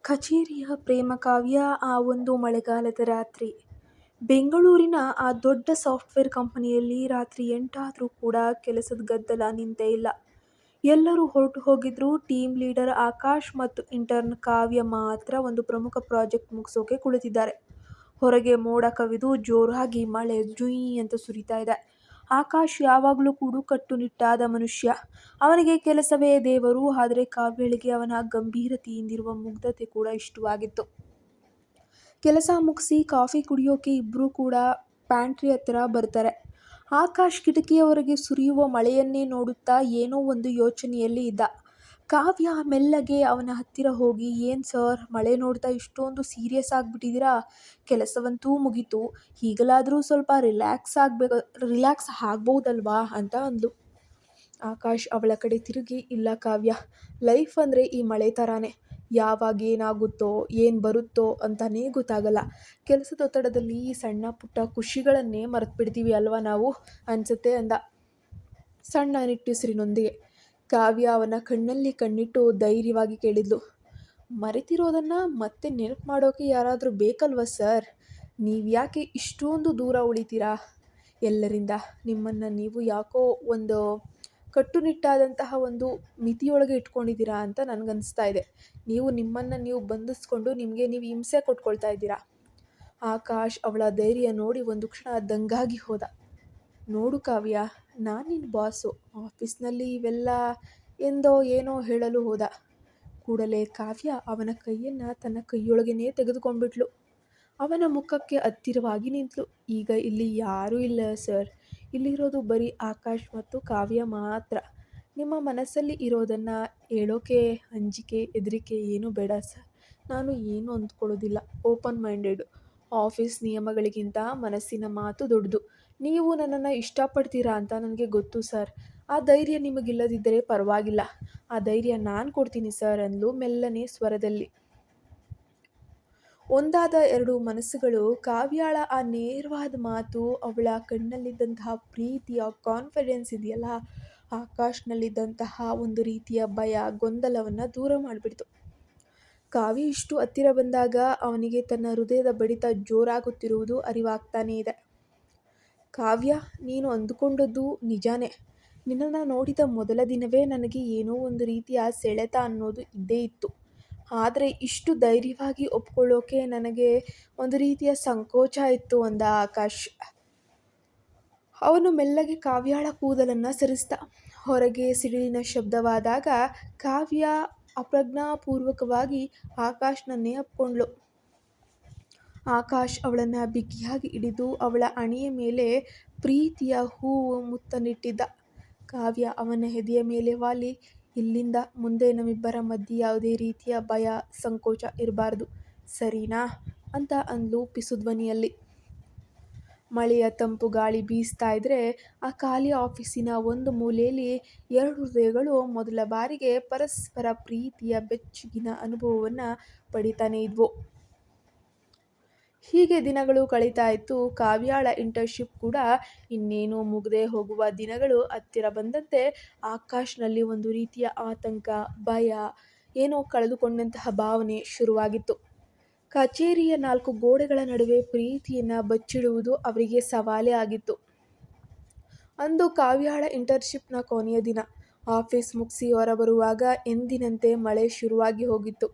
ಕಚೇರಿಯ ಪ್ರೇಮಕಾವ್ಯ ಆ ಒಂದು ಮಳೆಗಾಲದ ರಾತ್ರಿ. ಬೆಂಗಳೂರಿನ ಆ ದೊಡ್ಡ ಸಾಫ್ಟ್ವೇರ್ ಕಂಪನಿಯಲ್ಲಿ ರಾತ್ರಿ 8 ಆದ್ರೂ ಕೂಡ ಕೆಲಸದ ಗದ್ದಲ ನಿಂತೇ ಇಲ್ಲ. ಎಲ್ಲರೂ ಹೊರಟು ಹೋಗಿದ್ರು. ಟೀಮ್ ಲೀಡರ್ ಆಕಾಶ್ ಮತ್ತು ಇಂಟರ್ನ್ ಕಾವ್ಯ ಮಾತ್ರ ಒಂದು ಪ್ರಮುಖ ಪ್ರಾಜೆಕ್ಟ್ ಮುಗಿಸೋಕೆ ಕುಳಿತಿದ್ದಾರೆ. ಹೊರಗೆ ಮೋಡ ಕವಿದು ಜೋರಾಗಿ ಮಳೆ ಜುಯ್ ಅಂತ ಸುರಿತಾ ಇದೆ. ಆಕಾಶ್ ಯಾವಾಗಲೂ ಕೂಡ ಕಟ್ಟುನಿಟ್ಟಾದ ಮನುಷ್ಯ. ಅವನಿಗೆ ಕೆಲಸವೇ ದೇವರು. ಆದರೆ ಕಾವ್ಯಳಿಗೆ ಅವನ ಗಂಭೀರತೆಯಿಂದಿರುವ ಮುಗ್ಧತೆ ಕೂಡ ಇಷ್ಟವಾಗಿತ್ತು. ಕೆಲಸ ಮುಗಿಸಿ ಕಾಫಿ ಕುಡಿಯೋಕೆ ಇಬ್ರು ಕೂಡ ಪ್ಯಾಂಟ್ರಿ ಹತ್ರ ಬರ್ತಾರೆ. ಆಕಾಶ್ ಕಿಟಕಿಯ ಹೊರಗೆ ಸುರಿಯುವ ಮಳೆಯನ್ನೇ ನೋಡುತ್ತಾ ಏನೋ ಒಂದು ಯೋಚನೆಯಲ್ಲಿ ಇದ್ದ. ಕಾವ್ಯ ಮೆಲ್ಲಗೆ ಅವನ ಹತ್ತಿರ ಹೋಗಿ, "ಏನ್ ಸರ್, ಮಳೆ ನೋಡ್ತಾ ಇಷ್ಟೊಂದು ಸೀರಿಯಸ್ ಆಗಿಬಿಟ್ಟಿದ್ದೀರಾ? ಕೆಲಸವಂತೂ ಮುಗೀತು, ಈಗಲಾದರೂ ಸ್ವಲ್ಪ ರಿಲ್ಯಾಕ್ಸ್ ಆಗ್ಬೋದಲ್ವಾ" ಅಂತ ಅಂದ್ಲು. ಆಕಾಶ್ ಅವಳ ಕಡೆ ತಿರುಗಿ, "ಇಲ್ಲ ಕಾವ್ಯ, ಲೈಫ್ ಅಂದರೆ ಈ ಮಳೆ ಥರಾನೇ. ಯಾವಾಗ ಏನಾಗುತ್ತೋ ಏನು ಬರುತ್ತೋ ಅಂತಾನೇ ಗೊತ್ತಾಗಲ್ಲ. ಕೆಲಸದೊತ್ತಡದಲ್ಲಿ ಈ ಸಣ್ಣ ಪುಟ್ಟ ಖುಷಿಗಳನ್ನೇ ಮರೆತುಬಿಡ್ತೀವಿ ಅಲ್ವಾ ನಾವು ಅನ್ಸುತ್ತೆ" ಅಂದ ಸಣ್ಣ ನಿಟ್ಟುಸಿರಿನೊಂದಿಗೆ. ಕಾವ್ಯ ಅವನ ಕಣ್ಣಲ್ಲಿ ಕಣ್ಣಿಟ್ಟು ಧೈರ್ಯವಾಗಿ ಕೇಳಿದ್ಲು, "ಮರೆತಿರೋದನ್ನ ಮತ್ತೆ ನೆನಪು ಮಾಡೋಕೆ ಯಾರಾದರೂ ಬೇಕಲ್ವಾ ಸರ್? ನೀವ್ಯಾಕೆ ಇಷ್ಟೊಂದು ದೂರ ಉಳಿತೀರಾ ಎಲ್ಲರಿಂದ? ನಿಮ್ಮನ್ನು ನೀವು ಯಾಕೋ ಒಂದು ಕಟ್ಟುನಿಟ್ಟಾದಂತಹ ಒಂದು ಮಿತಿಯೊಳಗೆ ಇಟ್ಕೊಂಡಿದ್ದೀರಾ ಅಂತ ನನಗನ್ನಿಸ್ತಾ ಇದೆ. ನಿಮ್ಮನ್ನು ನೀವು ಬಂಧಿಸ್ಕೊಂಡು ನಿಮಗೆ ನೀವು ಹಿಂಸೆ ಕೊಟ್ಕೊಳ್ತಾ ಇದ್ದೀರಾ." ಆಕಾಶ್ ಅವಳ ಧೈರ್ಯ ನೋಡಿ ಒಂದು ಕ್ಷಣ ದಂಗಾಗಿ ಹೋದ. "ನೋಡು ಕಾವ್ಯ, ನಾನು ನಿನ್ನ ಬಾಸು. ಆಫೀಸ್ನಲ್ಲಿ ಇವೆಲ್ಲ ಏನೋ ಹೇಳಲು ಹೋದ. ಕೂಡಲೇ ಕಾವ್ಯ ಅವನ ಕೈಯನ್ನು ತನ್ನ ಕೈಯೊಳಗೇನೆ ತೆಗೆದುಕೊಂಡ್ಬಿಟ್ಲು. ಅವನ ಮುಖಕ್ಕೆ ಹತ್ತಿರವಾಗಿ ನಿಂತಳು. "ಈಗ ಇಲ್ಲಿ ಯಾರೂ ಇಲ್ಲ ಸರ್. ಇಲ್ಲಿರೋದು ಬರೀ ಆಕಾಶ್ ಮತ್ತು ಕಾವ್ಯ ಮಾತ್ರ. ನಿಮ್ಮ ಮನಸ್ಸಲ್ಲಿ ಇರೋದನ್ನು ಹೇಳೋಕೆ ಅಂಜಿಕೆ ಹೆದರಿಕೆ ಏನೂ ಬೇಡ ಸರ್. ನಾನು ಏನೂ ಅಂದ್ಕೊಳ್ಳೋದಿಲ್ಲ. Open minded. ಆಫೀಸ್ ನಿಯಮಗಳಿಗಿಂತ ಮನಸ್ಸಿನ ಮಾತು ದೊಡ್ಡದು. ನೀವು ನನ್ನನ್ನು ಇಷ್ಟಪಡ್ತೀರಾ ಅಂತ ನನಗೆ ಗೊತ್ತು ಸರ್. ಆ ಧೈರ್ಯ ನಿಮಗಿಲ್ಲದಿದ್ದರೆ ಪರವಾಗಿಲ್ಲ. ಆ ಧೈರ್ಯ ನಾನು ಕೊಡ್ತೀನಿ ಸರ್" ಅಂದ್ಲು ಮೆಲ್ಲನೆ ಸ್ವರದಲ್ಲಿ. ಒಂದಾದ ಎರಡು ಮನಸ್ಸುಗಳು. ಕಾವ್ಯಾಳ ಆ ನೇರವಾದ ಮಾತು, ಅವಳ ಕಣ್ಣಲ್ಲಿದ್ದಂತಹ ಪ್ರೀತಿಯ ಕಾನ್ಫಿಡೆನ್ಸ್ ಇದೆಯಲ್ಲ, ಆಕಾಶ್ನಲ್ಲಿದ್ದಂತಹ ಒಂದು ರೀತಿಯ ಭಯ ಗೊಂದಲವನ್ನು ದೂರ ಮಾಡಿಬಿಡ್ತು. ಕಾವ್ಯ ಇಷ್ಟು ಹತ್ತಿರ ಬಂದಾಗ ಅವನಿಗೆ ತನ್ನ ಹೃದಯದ ಬಡಿತ ಜೋರಾಗುತ್ತಿರುವುದು ಅರಿವಾಗ್ತಾನೇ ಇದೆ. "ಕಾವ್ಯ, ನೀನು ಅಂದುಕೊಂಡದ್ದು ನಿಜಾನೇ. ನಿನ್ನನ್ನು ನೋಡಿದ ಮೊದಲ ದಿನವೇ ನನಗೆ ಏನೋ ಒಂದು ರೀತಿಯ ಸೆಳೆತ ಅನ್ನೋದು ಇದ್ದೇ ಇತ್ತು. ಆದರೆ ಇಷ್ಟು ಧೈರ್ಯವಾಗಿ ಒಪ್ಕೊಳ್ಳೋಕೆ ನನಗೆ ಒಂದು ರೀತಿಯ ಸಂಕೋಚ ಇತ್ತು" ಅಂದ ಆಕಾಶ್. ಅವನು ಮೆಲ್ಲಗೆ ಕಾವ್ಯಾಳ ಕೂದಲನ್ನು ಸರಿಸಿದ. ಹೊರಗೆ ಸಿಡಿಲಿನ ಶಬ್ದವಾದಾಗ ಕಾವ್ಯ ಅಪ್ರಜ್ಞಾಪೂರ್ವಕವಾಗಿ ಆಕಾಶ್ನನ್ನೇ ಅಪ್ಕೊಂಡ್ಳು. ಆಕಾಶ್ ಅವಳನ್ನು ಬಿಗಿಯಾಗಿ ಹಿಡಿದು ಅವಳ ಹಣೆಯ ಮೇಲೆ ಪ್ರೀತಿಯ ಹೂವು ಮುತ್ತನ್ನಿಟ್ಟಿದ್ದ. ಕಾವ್ಯ ಅವನ ಎದೆಯ ಮೇಲೆ ವಾಲಿ, "ಇಲ್ಲಿಂದ ಮುಂದೆ ನಮ್ಮಿಬ್ಬರ ಮಧ್ಯೆ ಯಾವುದೇ ರೀತಿಯ ಭಯ ಸಂಕೋಚ ಇರಬಾರ್ದು, ಸರಿನಾ" ಅಂತ ಅಂದ್ಲು ಪಿಸು ಧ್ವನಿಯಲ್ಲಿ. ಮಳೆಯ ತಂಪು ಗಾಳಿ ಬೀಸ್ತಾ ಇದ್ರೆ ಆ ಖಾಲಿ ಆಫೀಸಿನ ಒಂದು ಮೂಲೆಯಲ್ಲಿ ಎರಡು ಹೃದಯಗಳು ಮೊದಲ ಬಾರಿಗೆ ಪರಸ್ಪರ ಪ್ರೀತಿಯ ಬೆಚ್ಚಗಿನ ಅನುಭವವನ್ನು ಪಡಿತಾನೇ ಇದ್ವು. ಹೀಗೆ ದಿನಗಳು ಕಳೀತಾ ಇತ್ತು. ಕಾವ್ಯಾಳ ಇಂಟರ್ನ್ಶಿಪ್ ಕೂಡ ಇನ್ನೇನು ಮುಗದೆ ಹೋಗುವ ದಿನಗಳು ಹತ್ತಿರ ಬಂದಂತೆ ಆಕಾಶ್ನಲ್ಲಿ ಒಂದು ರೀತಿಯ ಆತಂಕ, ಭಯ, ಏನೋ ಕಳೆದುಕೊಂಡಂತಹ ಭಾವನೆ ಶುರುವಾಗಿತ್ತು. ಕಚೇರಿಯ ನಾಲ್ಕು ಗೋಡೆಗಳ ನಡುವೆ ಪ್ರೀತಿಯನ್ನು ಬಚ್ಚಿಡುವುದು ಅವರಿಗೆ ಸವಾಲೇ ಆಗಿತ್ತು. ಅಂದು ಕಾವ್ಯಾಳ ಇಂಟರ್ನ್ಶಿಪ್ನ ಕೊನೆಯ ದಿನ. ಆಫೀಸ್ ಮುಗಿಸಿ ಹೊರಬರುವಾಗ ಎಂದಿನಂತೆ ಮಳೆ ಶುರುವಾಗಿ ಹೋಗಿತ್ತು.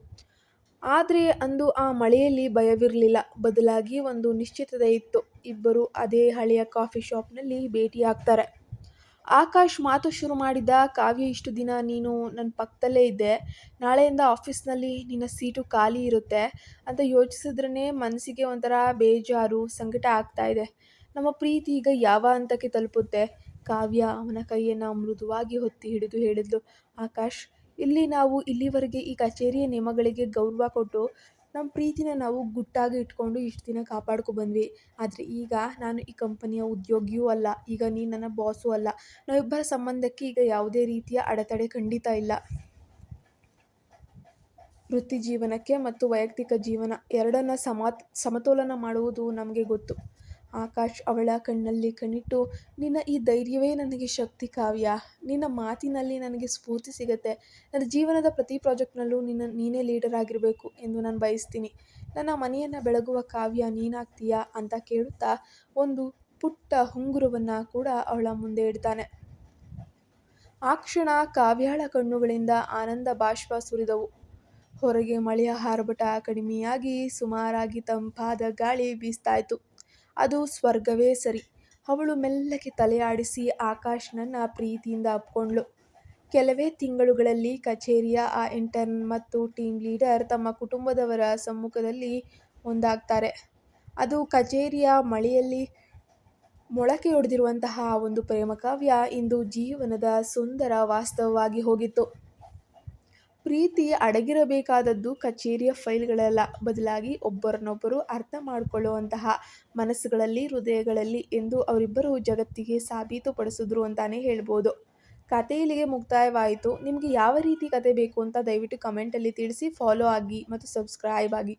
ಆದರೆ ಅಂದು ಆ ಮಳೆಯಲ್ಲಿ ಭಯವಿರಲಿಲ್ಲ. ಬದಲಾಗಿ ಒಂದು ನಿಶ್ಚಿತತೆ ಇತ್ತು. ಇಬ್ಬರು ಅದೇ ಹಳೆಯ ಕಾಫಿ ಶಾಪ್ನಲ್ಲಿ ಭೇಟಿಯಾಗ್ತಾರೆ. ಆಕಾಶ್ ಮಾತು ಶುರು ಮಾಡಿದ, "ಕಾವ್ಯ, ಇಷ್ಟು ದಿನ ನೀನು ನನ್ನ ಪಕ್ಕದಲ್ಲೇ ಇದ್ದೆ. ನಾಳೆಯಿಂದ ಆಫೀಸ್ನಲ್ಲಿ ನಿನ್ನ ಸೀಟು ಖಾಲಿ ಇರುತ್ತೆ ಅಂತ ಯೋಚಿಸಿದ್ರೇ ಮನಸ್ಸಿಗೆ ಒಂಥರ ಬೇಜಾರು, ಸಂಕಟ ಆಗ್ತಾ ಇದೆ. ನಮ್ಮ ಪ್ರೀತಿ ಈಗ ಯಾವ ಹಂತಕ್ಕೆ ತಲುಪುತ್ತೆ?" ಕಾವ್ಯ ಅವನ ಕೈಯನ್ನು ಮೃದುವಾಗಿ ಒತ್ತಿ ಹಿಡಿದು ಹೇಳಿದ್ಲು, "ಆಕಾಶ್, ನಾವು ಇಲ್ಲಿವರೆಗೆ ಈ ಕಚೇರಿಯ ನಿಯಮಗಳಿಗೆ ಗೌರವ ಕೊಟ್ಟು ನಮ್ಮ ಪ್ರೀತಿನ ನಾವು ಗುಟ್ಟಾಗಿ ಇಟ್ಕೊಂಡು ಇಷ್ಟು ದಿನ ಕಾಪಾಡ್ಕೊ ಬಂದ್ವಿ. ಆದರೆ ಈಗ ನಾನು ಈ ಕಂಪನಿಯ ಉದ್ಯೋಗಿಯೂ ಅಲ್ಲ, ಈಗ ನೀನು ನನ್ನ ಬಾಸೂ ಅಲ್ಲ. ನಾವಿಬ್ಬರ ಸಂಬಂಧಕ್ಕೆ ಈಗ ಯಾವುದೇ ರೀತಿಯ ಅಡೆತಡೆ ಖಂಡಿತ ಇಲ್ಲ. ವೃತ್ತಿ ಜೀವನಕ್ಕೆ ಮತ್ತು ವೈಯಕ್ತಿಕ ಜೀವನ ಎರಡನ್ನ ಸಮತೋಲನ ಮಾಡುವುದು ನಮಗೆ ಗೊತ್ತು. ಆಕಾಶ್ ಅವಳ ಕಣ್ಣಲ್ಲಿ ಕಣ್ಣಿಟ್ಟು, ನಿನ್ನ ಈ ಧೈರ್ಯವೇ ನನಗೆ ಶಕ್ತಿ ಕಾವ್ಯ. ನಿನ್ನ ಮಾತಿನಲ್ಲಿ ನನಗೆ ಸ್ಫೂರ್ತಿ ಸಿಗುತ್ತೆ. ನನ್ನ ಜೀವನದ ಪ್ರತಿ ಪ್ರಾಜೆಕ್ಟ್ನಲ್ಲೂ ನೀನೇ ಲೀಡರ್ ಆಗಿರಬೇಕು ಎಂದು ನಾನು ಬಯಸ್ತೀನಿ. ನನ್ನ ಮನೆಯನ್ನು ಬೆಳಗುವ ಕಾವ್ಯ ನೀನಾಗ್ತೀಯಾ ಅಂತ ಕೇಳುತ್ತಾ ಒಂದು ಪುಟ್ಟ ಉಂಗುರವನ್ನು ಕೂಡ ಅವಳ ಮುಂದೆ ಇಡ್ತಾನೆ. ಆ ಕ್ಷಣ ಕಾವ್ಯಾಳ ಕಣ್ಣುಗಳಿಂದ ಆನಂದ ಬಾಷ್ಪ ಸುರಿದವು. ಹೊರಗೆ ಮಳೆಯ ಆರ್ಭಟ ಕಡಿಮೆಯಾಗಿ ಸುಮಾರಾಗಿ ತಂಪಾದ ಗಾಳಿ ಬೀಸ್ತಾಯಿತ್ತು. ಅದು ಸ್ವರ್ಗವೇ ಸರಿ. ಅವಳು ಮೆಲ್ಲಗೆ ತಲೆ ಆಡಿಸಿ ಆಕಾಶ್ನನ್ನ ಪ್ರೀತಿಯಿಂದ ಅಪ್ಕೊಂಡ್ಳು. ಕೆಲವೇ ತಿಂಗಳುಗಳಲ್ಲಿ ಕಚೇರಿಯ ಆ ಇಂಟರ್ನ್ ಮತ್ತು ಟೀಮ್ ಲೀಡರ್ ತಮ್ಮ ಕುಟುಂಬದವರ ಸಮ್ಮುಖದಲ್ಲಿ ಒಂದಾಗ್ತಾರೆ. ಅದು ಕಚೇರಿಯ ಮಳೆಯಲ್ಲಿ ಮೊಳಕೆಯೊಡೆದಿರುವಂತಹ ಒಂದು ಪ್ರೇಮಕಾವ್ಯ ಇಂದು ಜೀವನದ ಸುಂದರ ವಾಸ್ತವವಾಗಿ ಹೋಗಿತ್ತು. ಪ್ರೀತಿ ಅಡಗಿರಬೇಕಾದದ್ದು ಕಚೇರಿಯ ಫೈಲ್ಗಳಲ್ಲ, ಬದಲಾಗಿ ಒಬ್ಬರನ್ನೊಬ್ಬರು ಅರ್ಥ ಮಾಡಿಕೊಳ್ಳುವಂತಹ ಮನಸ್ಸುಗಳಲ್ಲಿ, ಹೃದಯಗಳಲ್ಲಿ ಎಂದು ಅವರಿಬ್ಬರು ಜಗತ್ತಿಗೆ ಸಾಬೀತುಪಡಿಸಿದ್ರು ಅಂತಾನೆ ಹೇಳ್ಬೋದು. ಕತೆ ಇಲ್ಲಿಗೆ ಮುಕ್ತಾಯವಾಯಿತು. ನಿಮಗೆ ಯಾವ ರೀತಿ ಕತೆ ಬೇಕು ಅಂತ ದಯವಿಟ್ಟು ಕಮೆಂಟಲ್ಲಿ ತಿಳಿಸಿ. ಫಾಲೋ ಆಗಿ ಮತ್ತು ಸಬ್ಸ್ಕ್ರೈಬ್ ಆಗಿ.